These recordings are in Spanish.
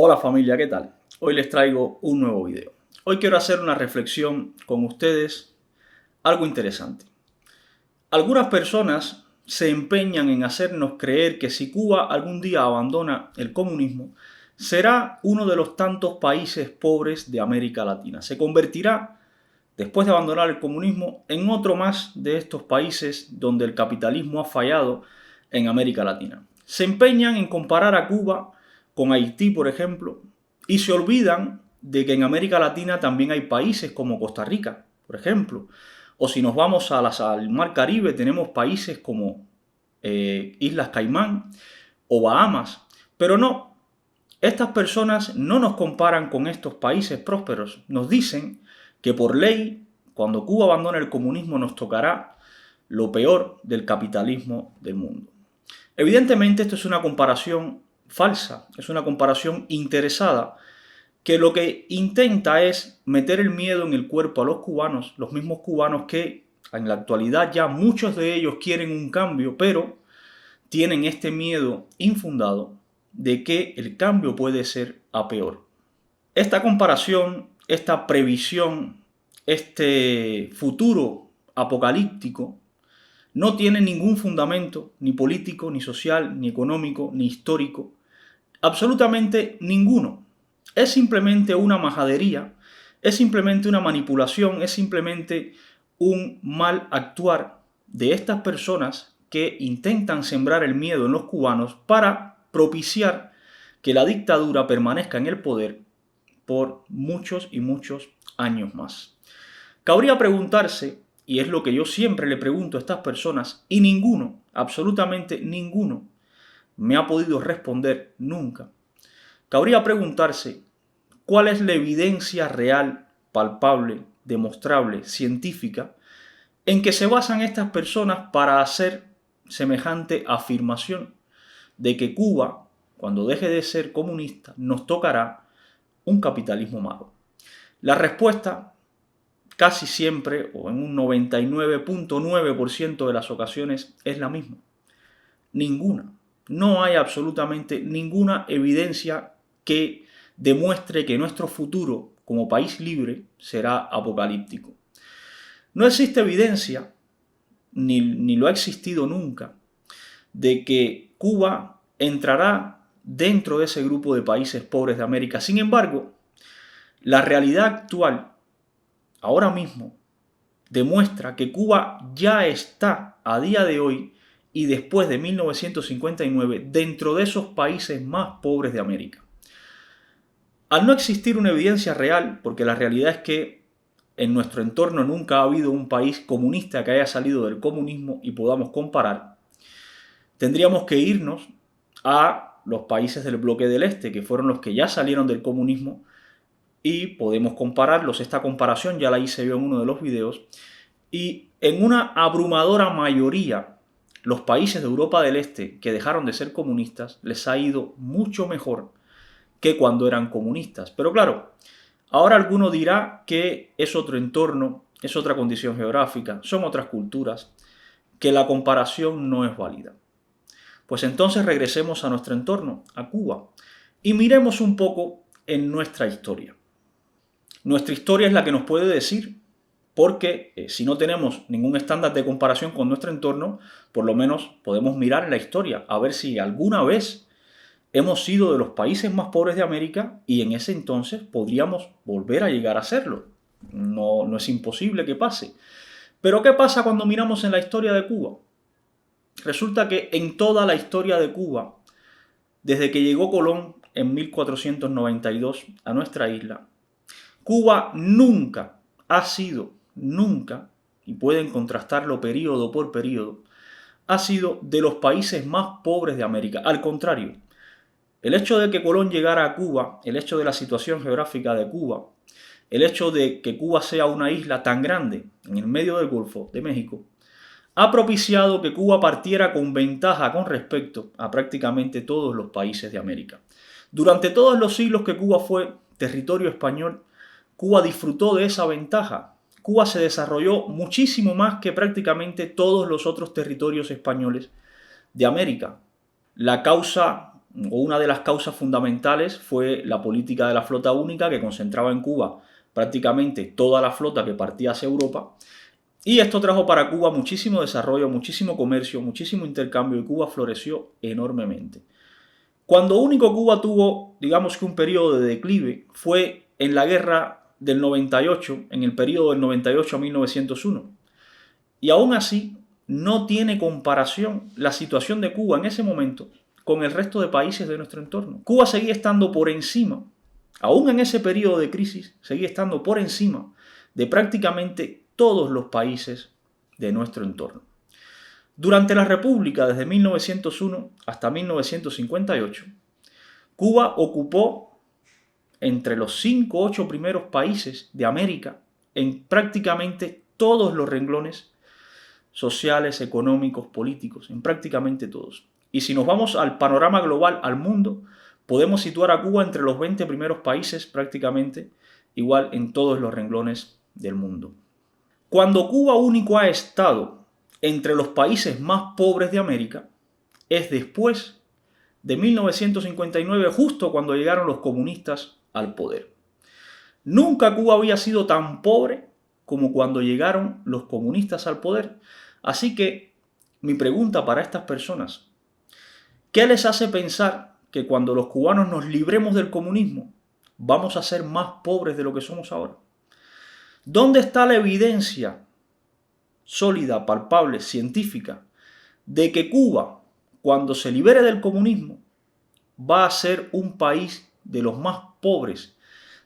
Hola familia, ¿qué tal? Hoy les traigo un nuevo video. Hoy quiero hacer una reflexión con ustedes, algo interesante. Algunas personas se empeñan en hacernos creer que si Cuba algún día abandona el comunismo, será uno de los tantos países pobres de América Latina. Se convertirá, después de abandonar el comunismo, en otro más de estos países donde el capitalismo ha fallado en América Latina. Se empeñan en comparar a Cuba con Haití, por ejemplo, y se olvidan de que en América Latina también hay países como Costa Rica, por ejemplo. O si nos vamos al Mar Caribe, tenemos países como Islas Caimán o Bahamas. Pero no, estas personas no nos comparan con estos países prósperos. Nos dicen que por ley, cuando Cuba abandone el comunismo, nos tocará lo peor del capitalismo del mundo. Evidentemente, esto es una comparación falsa, es una comparación interesada, que lo que intenta es meter el miedo en el cuerpo a los cubanos, los mismos cubanos que en la actualidad ya muchos de ellos quieren un cambio, pero tienen este miedo infundado de que el cambio puede ser a peor. Esta comparación, esta previsión, este futuro apocalíptico no tiene ningún fundamento, ni político, ni social, ni económico, ni histórico, absolutamente ninguno. Es simplemente una majadería, es simplemente una manipulación, es simplemente un mal actuar de estas personas que intentan sembrar el miedo en los cubanos para propiciar que la dictadura permanezca en el poder por muchos y muchos años más. Cabría preguntarse, y es lo que yo siempre le pregunto a estas personas, y ninguno, absolutamente ninguno, me ha podido responder nunca. Cabría preguntarse cuál es la evidencia real, palpable, demostrable, científica, en que se basan estas personas para hacer semejante afirmación de que Cuba, cuando deje de ser comunista, nos tocará un capitalismo malo. La respuesta casi siempre, o en un 99.9% de las ocasiones, es la misma. Ninguna. No hay absolutamente ninguna evidencia que demuestre que nuestro futuro como país libre será apocalíptico. No existe evidencia, ni lo ha existido nunca, de que Cuba entrará dentro de ese grupo de países pobres de América. Sin embargo, la realidad actual, ahora mismo, demuestra que Cuba ya está a día de hoy y después de 1959 dentro de esos países más pobres de América. Al no existir una evidencia real, porque la realidad es que en nuestro entorno nunca ha habido un país comunista que haya salido del comunismo y podamos comparar, tendríamos que irnos a los países del bloque del este, que fueron los que ya salieron del comunismo, y podemos compararlos. Esta comparación ya la hice yo en uno de los videos, y en una abrumadora mayoría los países de Europa del Este que dejaron de ser comunistas les ha ido mucho mejor que cuando eran comunistas. Pero claro, ahora alguno dirá que es otro entorno, es otra condición geográfica, son otras culturas, que la comparación no es válida. Pues entonces regresemos a nuestro entorno, a Cuba, y miremos un poco en nuestra historia. Nuestra historia es la que nos puede decir, porque si no tenemos ningún estándar de comparación con nuestro entorno, por lo menos podemos mirar en la historia, a ver si alguna vez hemos sido de los países más pobres de América y en ese entonces podríamos volver a llegar a serlo. No es imposible que pase. Pero ¿qué pasa cuando miramos en la historia de Cuba? Resulta que en toda la historia de Cuba, desde que llegó Colón en 1492 a nuestra isla, Cuba nunca ha sido, nunca, y pueden contrastarlo periodo por periodo, ha sido de los países más pobres de América. Al contrario, el hecho de que Colón llegara a Cuba, el hecho de la situación geográfica de Cuba, el hecho de que Cuba sea una isla tan grande en el medio del Golfo de México, ha propiciado que Cuba partiera con ventaja con respecto a prácticamente todos los países de América. Durante todos los siglos que Cuba fue territorio español, Cuba disfrutó de esa ventaja. Cuba se desarrolló muchísimo más que prácticamente todos los otros territorios españoles de América. La causa o una de las causas fundamentales fue la política de la flota única, que concentraba en Cuba prácticamente toda la flota que partía hacia Europa. Y esto trajo para Cuba muchísimo desarrollo, muchísimo comercio, muchísimo intercambio, y Cuba floreció enormemente. Cuando único Cuba tuvo, digamos que un periodo de declive, fue en la guerra del 98, en el periodo del 98 a 1901. Y aún así, no tiene comparación la situación de Cuba en ese momento con el resto de países de nuestro entorno. Cuba seguía estando por encima, aún en ese periodo de crisis, seguía estando por encima de prácticamente todos los países de nuestro entorno. Durante la República, desde 1901 hasta 1958, Cuba ocupó entre los 5 o 8 primeros países de América en prácticamente todos los renglones sociales, económicos, políticos, en prácticamente todos. Y si nos vamos al panorama global, al mundo, podemos situar a Cuba entre los 20 primeros países prácticamente, igual en todos los renglones del mundo. Cuando Cuba único ha estado entre los países más pobres de América, es después de 1959, justo cuando llegaron los comunistas al poder. Nunca Cuba había sido tan pobre como cuando llegaron los comunistas al poder. Así que mi pregunta para estas personas: ¿qué les hace pensar que cuando los cubanos nos libremos del comunismo vamos a ser más pobres de lo que somos ahora? ¿Dónde está la evidencia sólida, palpable, científica, de que Cuba, cuando se libere del comunismo, va a ser un país de los más pobres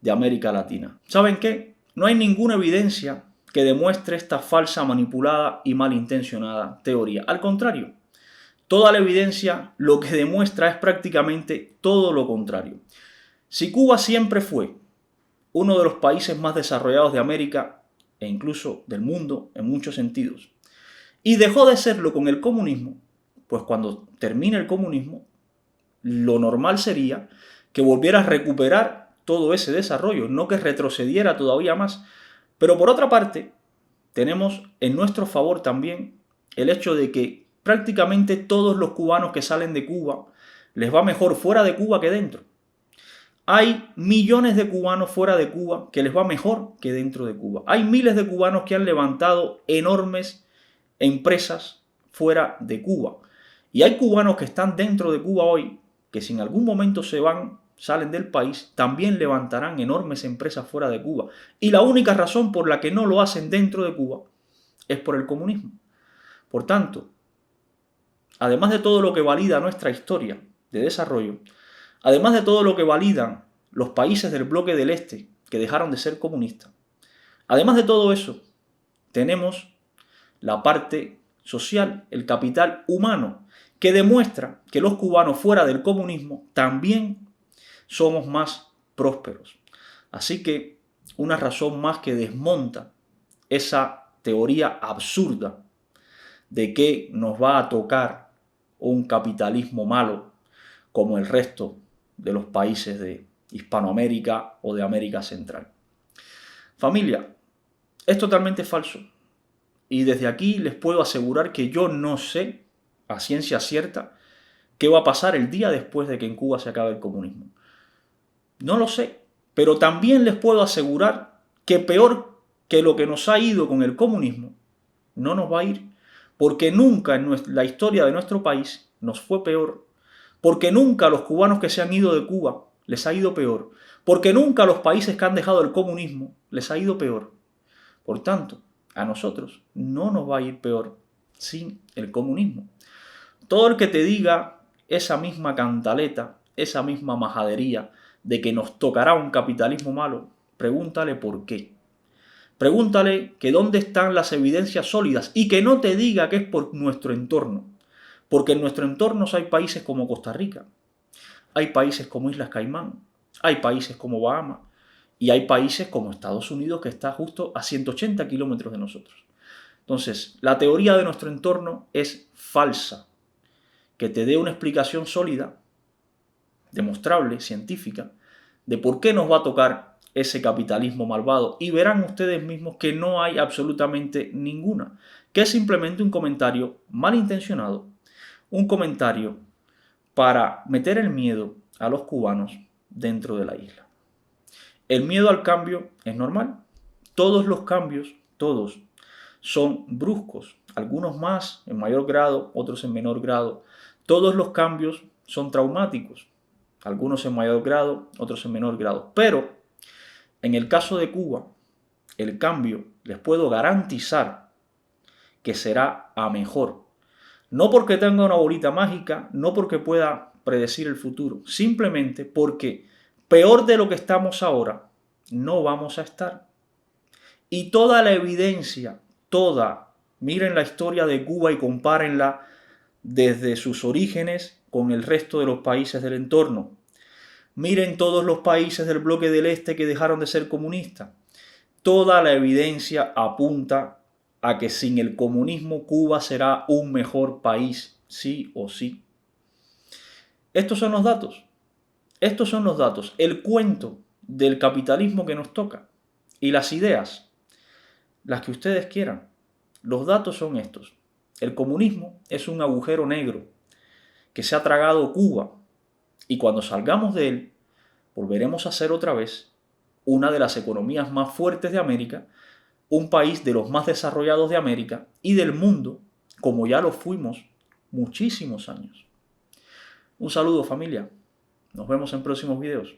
de América Latina? ¿Saben qué? No hay ninguna evidencia que demuestre esta falsa, manipulada y malintencionada teoría. Al contrario, toda la evidencia lo que demuestra es prácticamente todo lo contrario. Si Cuba siempre fue uno de los países más desarrollados de América e incluso del mundo en muchos sentidos, y dejó de serlo con el comunismo, pues cuando termine el comunismo, lo normal sería que volviera a recuperar todo ese desarrollo, no que retrocediera todavía más. Pero por otra parte, tenemos en nuestro favor también el hecho de que prácticamente todos los cubanos que salen de Cuba les va mejor fuera de Cuba que dentro. Hay millones de cubanos fuera de Cuba que les va mejor que dentro de Cuba. Hay miles de cubanos que han levantado enormes empresas fuera de Cuba. Y hay cubanos que están dentro de Cuba hoy, que si en algún momento salen del país, también levantarán enormes empresas fuera de Cuba. Y la única razón por la que no lo hacen dentro de Cuba es por el comunismo. Por tanto, además de todo lo que valida nuestra historia de desarrollo, además de todo lo que validan los países del bloque del Este que dejaron de ser comunistas, además de todo eso, tenemos la parte social, el capital humano, que demuestra que los cubanos fuera del comunismo también somos más prósperos. Así que una razón más que desmonta esa teoría absurda de que nos va a tocar un capitalismo malo como el resto de los países de Hispanoamérica o de América Central. Familia, es totalmente falso. Y desde aquí les puedo asegurar que yo no sé a ciencia cierta qué va a pasar el día después de que en Cuba se acabe el comunismo. No lo sé, pero también les puedo asegurar que peor que lo que nos ha ido con el comunismo, no nos va a ir, porque nunca en la historia de nuestro país nos fue peor, porque nunca a los cubanos que se han ido de Cuba les ha ido peor, porque nunca a los países que han dejado el comunismo les ha ido peor. Por tanto, a nosotros no nos va a ir peor sin el comunismo. Todo el que te diga esa misma cantaleta, esa misma majadería de que nos tocará un capitalismo malo, pregúntale por qué. Pregúntale que dónde están las evidencias sólidas y que no te diga que es por nuestro entorno. Porque en nuestro entorno hay países como Costa Rica, hay países como Islas Caimán, hay países como Bahamas y hay países como Estados Unidos que está justo a 180 kilómetros de nosotros. Entonces, la teoría de nuestro entorno es falsa. Que te dé una explicación sólida, demostrable, científica, de por qué nos va a tocar ese capitalismo malvado, y verán ustedes mismos que no hay absolutamente ninguna, que es simplemente un comentario malintencionado, un comentario para meter el miedo a los cubanos dentro de la isla. El miedo al cambio es normal. Todos los cambios, todos, son bruscos. Algunos más en mayor grado, otros en menor grado. Todos los cambios son traumáticos. Algunos en mayor grado, otros en menor grado. Pero en el caso de Cuba, el cambio les puedo garantizar que será a mejor. No porque tenga una bolita mágica, no porque pueda predecir el futuro, simplemente porque peor de lo que estamos ahora no vamos a estar. Y toda la evidencia, miren la historia de Cuba y compárenla desde sus orígenes con el resto de los países del entorno. Miren todos los países del bloque del este que dejaron de ser comunistas. Toda la evidencia apunta a que sin el comunismo Cuba será un mejor país, sí o sí. Estos son los datos. Estos son los datos. El cuento del capitalismo que nos toca. Y las ideas, las que ustedes quieran. Los datos son estos. El comunismo es un agujero negro que se ha tragado Cuba. Y cuando salgamos de él, volveremos a ser otra vez una de las economías más fuertes de América, un país de los más desarrollados de América y del mundo, como ya lo fuimos muchísimos años. Un saludo, familia. Nos vemos en próximos videos.